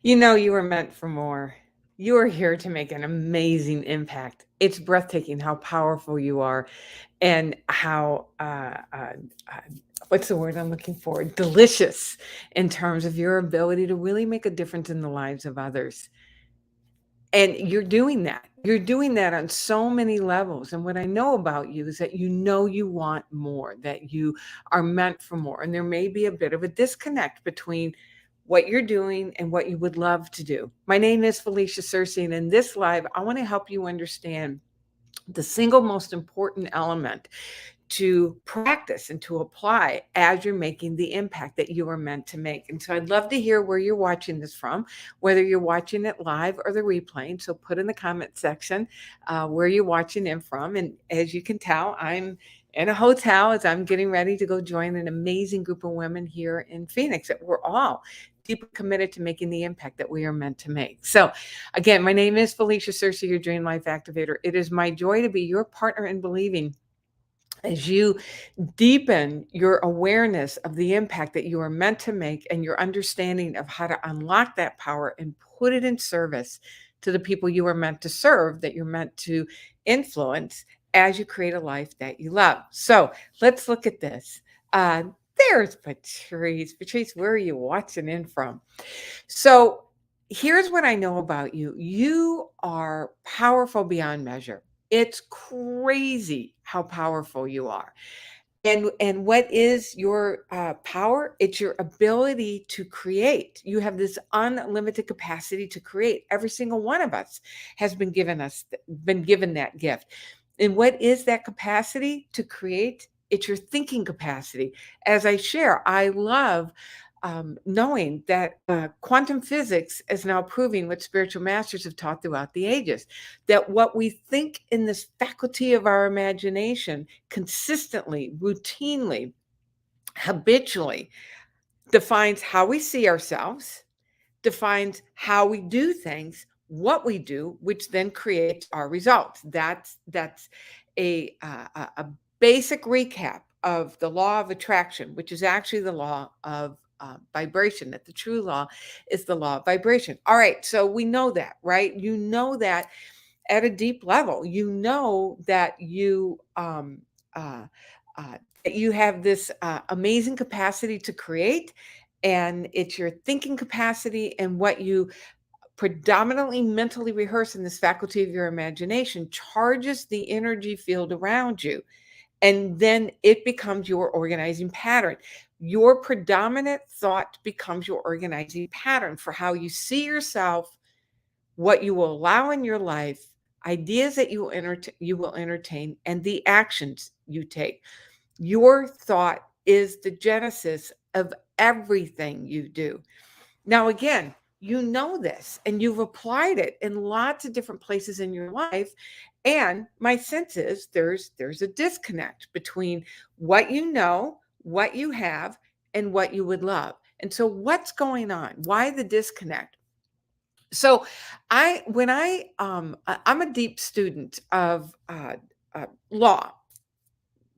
You know you were meant for more. You are here to make an amazing impact. It's breathtaking how powerful you are and how, uh, what's the word I'm looking for? Delicious in terms of your ability to really make a difference in the lives of others. And you're doing that. You're doing that on so many levels. And what I know about you is that you know you want more, that you are meant for more. And there may be a bit of a disconnect between what you're doing and what you would love to do. My name is Felicia Cersei, and in this live, I want to help you understand the single most important element to practice and to apply as you're making the impact that you are meant to make. And so I'd love to hear where you're watching this from, whether you're watching it live or the replay. So put in the comment section where you're watching in from. And as you can tell, I'm in a hotel as I'm getting ready to go join an amazing group of women here in Phoenix that we're all deeply committed to making the impact that we are meant to make. So again, my name is Felicia Cersei, your Dream Life Activator. It is my joy to be your partner in believing as you deepen your awareness of the impact that you are meant to make and your understanding of how to unlock that power and put it in service to the people you are meant to serve, that you're meant to influence as you create a life that you love. So let's look at this. Uh, there's Patrice. Patrice, where are you watching in from? So here's what I know about you. You are powerful beyond measure. It's crazy how powerful you are. And what is your power? It's your ability to create. You have this unlimited capacity to create. Every single one of us has been given that gift. And what is that capacity to create? It's your thinking capacity. As I share, I love knowing that quantum physics is now proving what spiritual masters have taught throughout the ages, that what we think in this faculty of our imagination consistently, routinely, habitually defines how we see ourselves, defines how we do things, what we do, which then creates our results. That's a basic recap of the law of attraction, which is actually the law of vibration. That the true law is the law of vibration. All right, so we know that, right? You know that at a deep level. You know that uh, you have this amazing capacity to create, and it's your thinking capacity and what you predominantly mentally rehearse in this faculty of your imagination charges the energy field around you. And then it becomes your organizing pattern. Your predominant thought becomes your organizing pattern for how you see yourself, what you will allow in your life, ideas that you will entertain, and the actions you take. Your thought is the genesis of everything you do. Now, again, you know this and you've applied it in lots of different places in your life. And my sense is there's a disconnect between what you know, what you have, and what you would love. And so what's going on? Why the disconnect? So I'm a deep student of law,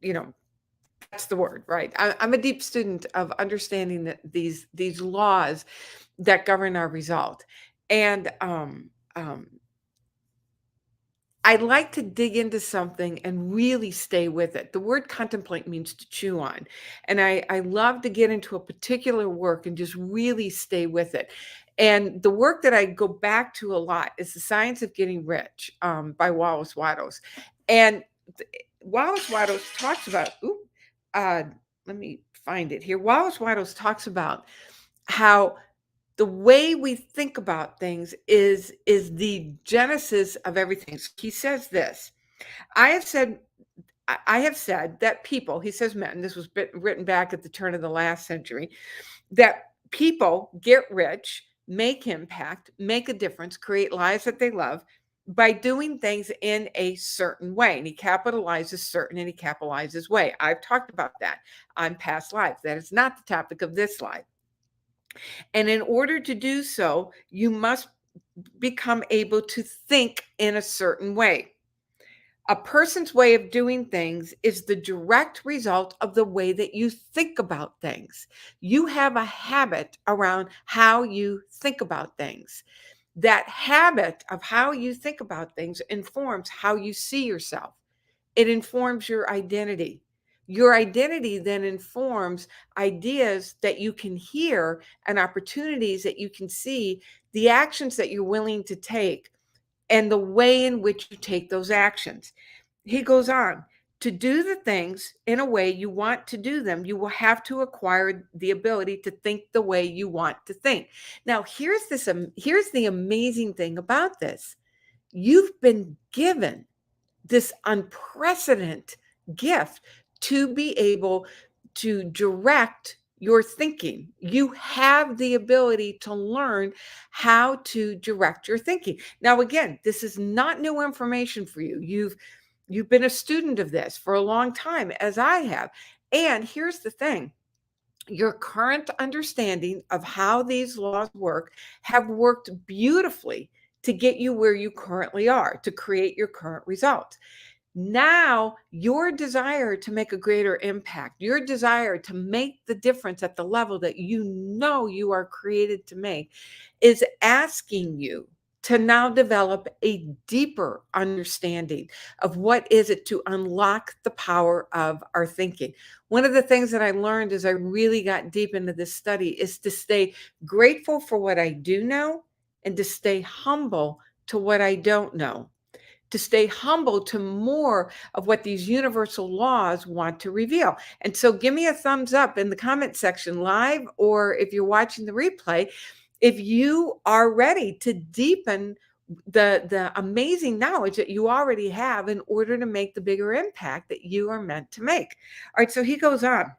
you know, that's the word, right? I'm a deep student of understanding that these laws that govern our result, and um, I like to dig into something and really stay with it. The word contemplate means to chew on, and I love to get into a particular work and just really stay with it. And the work that I go back to a lot is The Science of Getting Rich by Wallace Wattles, and Wallace Wattles talks about. Uh, Let me find it here. Wallace Wattles talks about how the way we think about things is the genesis of everything. So he says this. I have said I have said that people, he says men, this was written back at the turn of the last century, that people get rich, make impact, make a difference, create lives that they love by doing things in a certain way. And he capitalizes certain and he capitalizes way. I've talked about that on past lives. That is not the topic of this live. And in order to do so, you must become able to think in a certain way. A person's way of doing things is the direct result of the way that you think about things. You have a habit around how you think about things. That habit of how you think about things informs how you see yourself. It informs your identity. Your identity then informs ideas that you can hear and opportunities that you can see, the actions that you're willing to take, and the way in which you take those actions. He goes on to do the things in a way you want to do them. You will have to acquire the ability to think the way you want to think. Now, here's the amazing thing about this. You've been given this unprecedented gift to be able to direct your thinking. You have the ability to learn how to direct your thinking. Now, again, this is not new information for you. You've been a student of this for a long time, as I have. And here's the thing. Your current understanding of how these laws work have worked beautifully to get you where you currently are, to create your current results. Now, your desire to make a greater impact, your desire to make the difference at the level that you know you are created to make, is asking you to now develop a deeper understanding of what is it to unlock the power of our thinking. One of the things that I learned as I really got deep into this study is to stay grateful for what I do know and to stay humble to what I don't know, to stay humble to more of what these universal laws want to reveal. And so give me a thumbs up in the comment section live, or if you're watching the replay, if you are ready to deepen the amazing knowledge that you already have in order to make the bigger impact that you are meant to make. All right, so he goes on.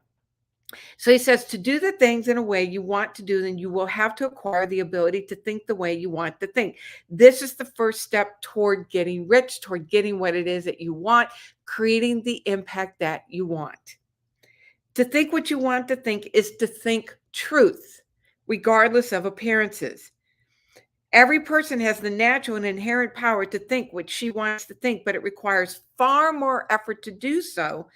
So he says to do the things in a way you want to do, then you will have to acquire the ability to think the way you want to think. This is the first step toward getting rich, toward getting what it is that you want, creating the impact that you want. To think what you want to think is to think truth, regardless of appearances. Every person has the natural and inherent power to think what she wants to think, but it requires far more effort to do so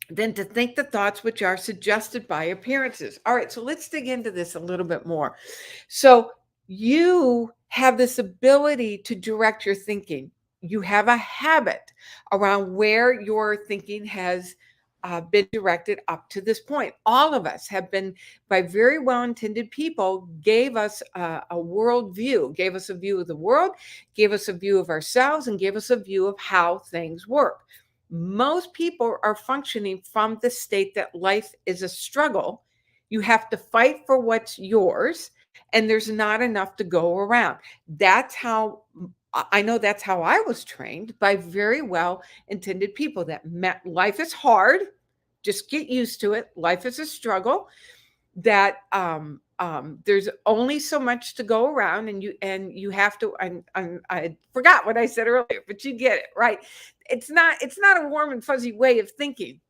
than to think the thoughts which are suggested by appearances. All right, so let's dig into this a little bit more. So, you have this ability to direct your thinking. You have a habit around where your thinking has been directed up to this point. All of us have been, by very well intended people, gave us a world view, gave us a view of the world, gave us a view of ourselves, and gave us a view of how things work. Most people are functioning from the state that life is a struggle. You have to fight for what's yours, and there's not enough to go around. That's how I know that's how I was trained by very well intended people that met life is hard. Just get used to it. Life is a struggle. That there's only so much to go around, and you have to. I forgot what I said earlier, but you get it, right? It's not a warm and fuzzy way of thinking.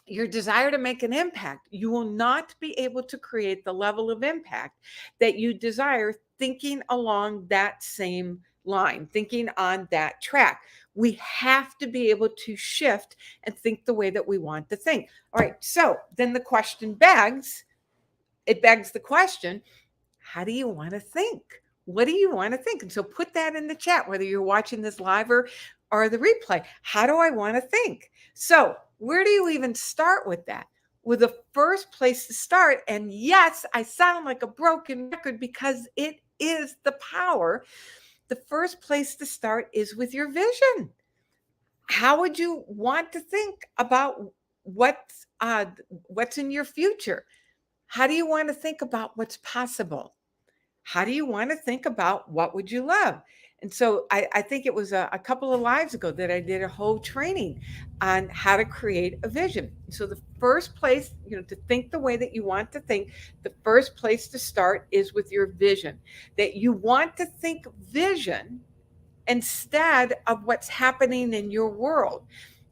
Your desire to make an impact, you will not be able to create the level of impact that you desire thinking along that same line, thinking on that track. We have to be able to shift and think the way that we want to think. All right, so then the question begs, it begs the question, how do you want to think? What do you want to think? And so put that in the chat, whether you're watching this live or the replay. How do I want to think? So where do you even start with that? With the first place to start, and yes, I sound like a broken record because it is the power. The first place to start is with your vision. How would you want to think about what's in your future? How do you want to think about what's possible? How do you want to think about what would you love? And so I think it was a couple of lives ago that I did a whole training on how to create a vision. So the first place, to think the way that you want to think, the first place to start is with your vision. That you want to think vision instead of what's happening in your world.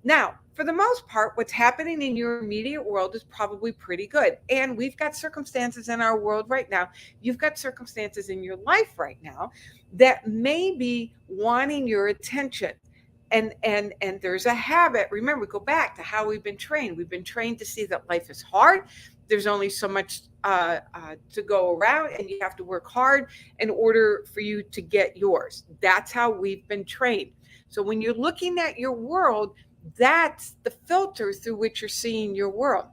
Now, for the most part, what's happening in your immediate world is probably pretty good. And we've got circumstances in our world right now. You've got circumstances in your life right now that may be wanting your attention. And there's a habit. Remember, go back to how we've been trained. We've been trained to see that life is hard. There's only so much to go around, and you have to work hard in order for you to get yours. That's how we've been trained. So when you're looking at your world, that's the filter through which you're seeing your world.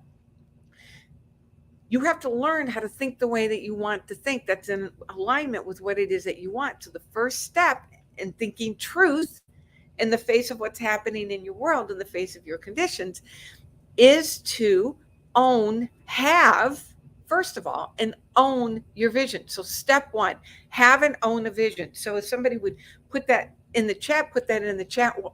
You have to learn how to think the way that you want to think, that's in alignment with what it is that you want. So the first step in thinking truth in the face of what's happening in your world, in the face of your conditions, is to first of all, and own your vision. So step one, have and own a vision. So if somebody would put that in the chat,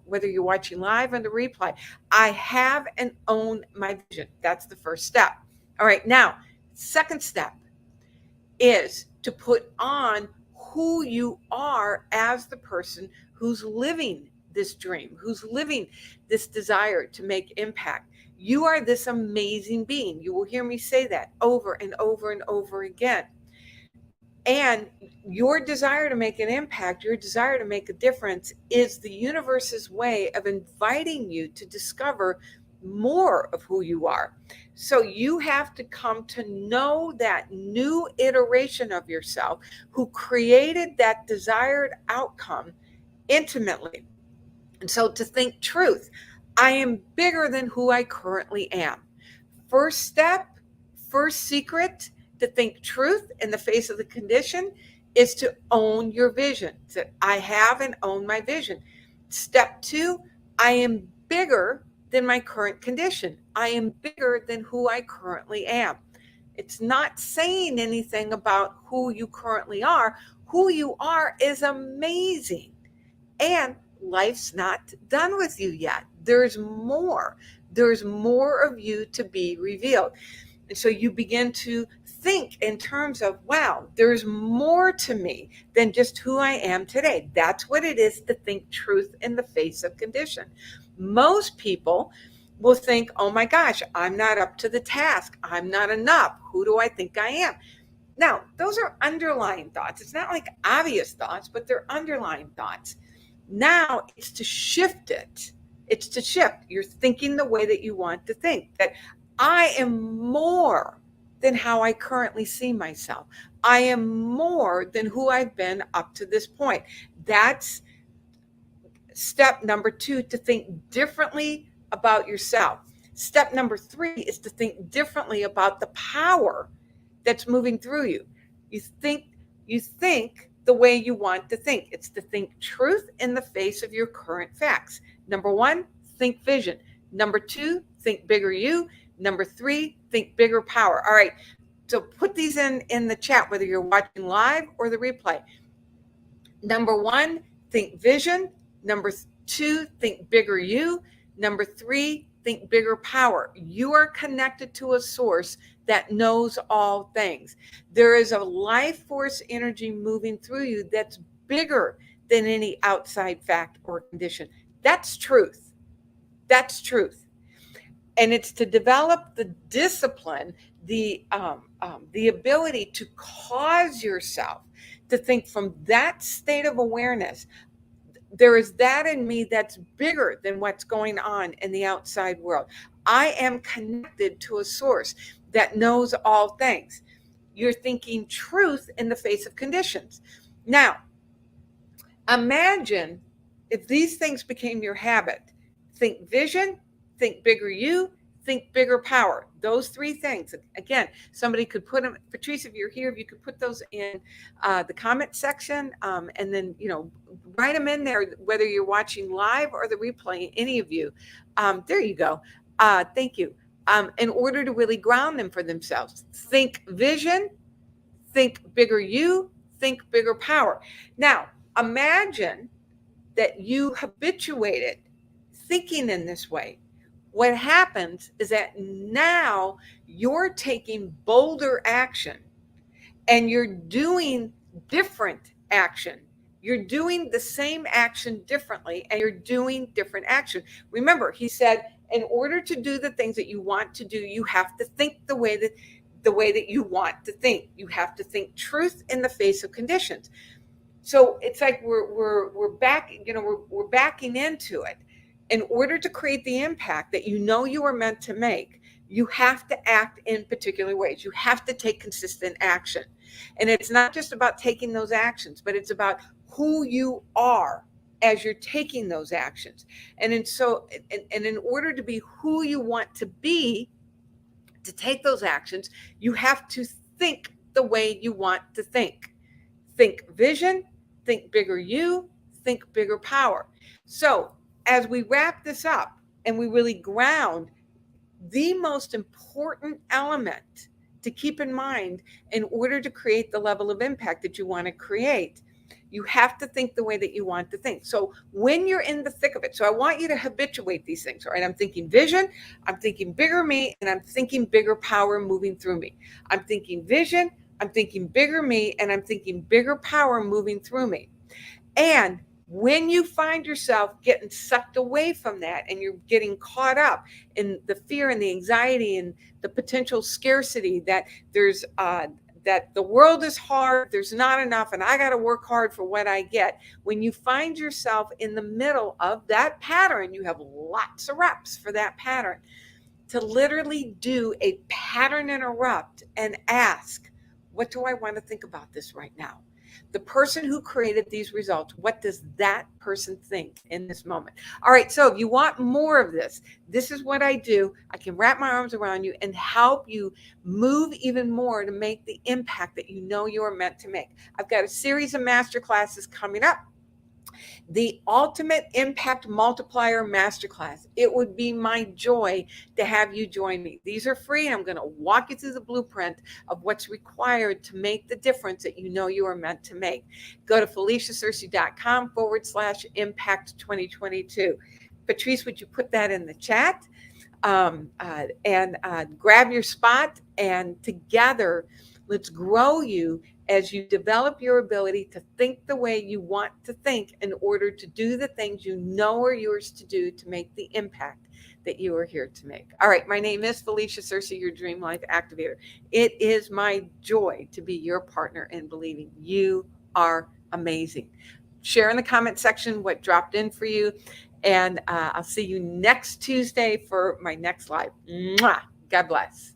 whether you're watching live or the replay. I have and own my vision. That's the first step. All right, now, second step is to put on who you are as the person who's living this dream, who's living this desire to make impact. You are this amazing being. You will hear me say that over and over and over again. And your desire to make an impact, your desire to make a difference is the universe's way of inviting you to discover more of who you are. So you have to come to know that new iteration of yourself who created that desired outcome intimately. And so to think truth, I am bigger than who I currently am. First step, first secret to think truth in the face of the condition is to own your vision. So I have and own my vision. Step two, I am bigger than my current condition. I am bigger than who I currently am. It's not saying anything about who you currently are. Who you are is amazing. And life's not done with you yet. There's more. There's more of you to be revealed. And so you begin to think in terms of, wow, there's more to me than just who I am today. That's what it is to think truth in the face of condition. Most people will think, oh my gosh, I'm not up to the task. I'm not enough. Who do I think I am? Now, those are underlying thoughts. It's not like obvious thoughts, but they're underlying thoughts. Now it's to shift it. It's to shift. You're thinking the way that you want to think, that I am more than how I currently see myself. I am more than who I've been up to this point. That's step number two, to think differently about yourself. Step number three is to think differently about the power that's moving through you. You think the way you want to think. It's to think truth in the face of your current facts. Number one, think vision. Number two, think bigger you. Number three, think bigger power. All right, so put these in the chat, whether you're watching live or the replay. Number one, think vision. Number two, think bigger you. Number three, think bigger power. You are connected to a source that knows all things. There is a life force energy moving through you that's bigger than any outside fact or condition. That's truth. That's truth. And it's to develop the discipline, the ability to cause yourself to think from that state of awareness. There is that in me that's bigger than what's going on in the outside world. I am connected to a source that knows all things. You're thinking truth in the face of conditions. Now, imagine if these things became your habit. Think vision, think bigger you, think bigger power. Those three things. Again, somebody could put them, Patrice, if you're here, if you could put those in the comment section, and then, write them in there, whether you're watching live or the replay, any of you. There you go. Thank you. In order to really ground them for themselves. Think vision, think bigger you, think bigger power. Now, imagine that you habituated thinking in this way. What happens is that now you're taking bolder action and you're doing different action. You're doing the same action differently and you're doing different action. Remember, he said, in order to do the things that you want to do, you have to think the way that you want to think. You have to think truth in the face of conditions. So it's like we're back, we're backing into it. In order to create the impact that you know you are meant to make, you have to act in particular ways. You have to take consistent action. And it's not just about taking those actions, but it's about who you are as you're taking those actions. And in order to be who you want to be, to take those actions, you have to think the way you want to think. Think vision, think bigger you, think bigger power. So, as we wrap this up and we really ground, the most important element to keep in mind in order to create the level of impact that you want to create, you have to think the way that you want to think. So when you're in the thick of it, so I want you to habituate these things, all right? I'm thinking vision, I'm thinking bigger me, and I'm thinking bigger power moving through me. I'm thinking vision, I'm thinking bigger me, and I'm thinking bigger power moving through me. And when you find yourself getting sucked away from that and you're getting caught up in the fear and the anxiety and the potential scarcity that there's that the world is hard, there's not enough, and I got to work hard for what I get. When you find yourself in the middle of that pattern, you have lots of reps for that pattern, to literally do a pattern interrupt and ask, what do I want to think about this right now? The person who created these results, what does that person think in this moment? All right, so if you want more of this, this is what I do. I can wrap my arms around you and help you move even more to make the impact that you know you are meant to make. I've got a series of masterclasses coming up. The Ultimate Impact Multiplier Masterclass. It would be my joy to have you join me. These are free. I'm going to walk you through the blueprint of what's required to make the difference that you know you are meant to make. Go to FeliciaSearcy.com/impact 2022. Patrice, would you put that in the chat? And grab your spot, and together, let's grow you as you develop your ability to think the way you want to think in order to do the things you know are yours to do to make the impact that you are here to make. All right, my name is Felicia Searcy, your Dream Life Activator. It is my joy to be your partner in believing you are amazing. Share in the comment section what dropped in for you, and I'll see you next Tuesday for my next live. Mwah! God bless.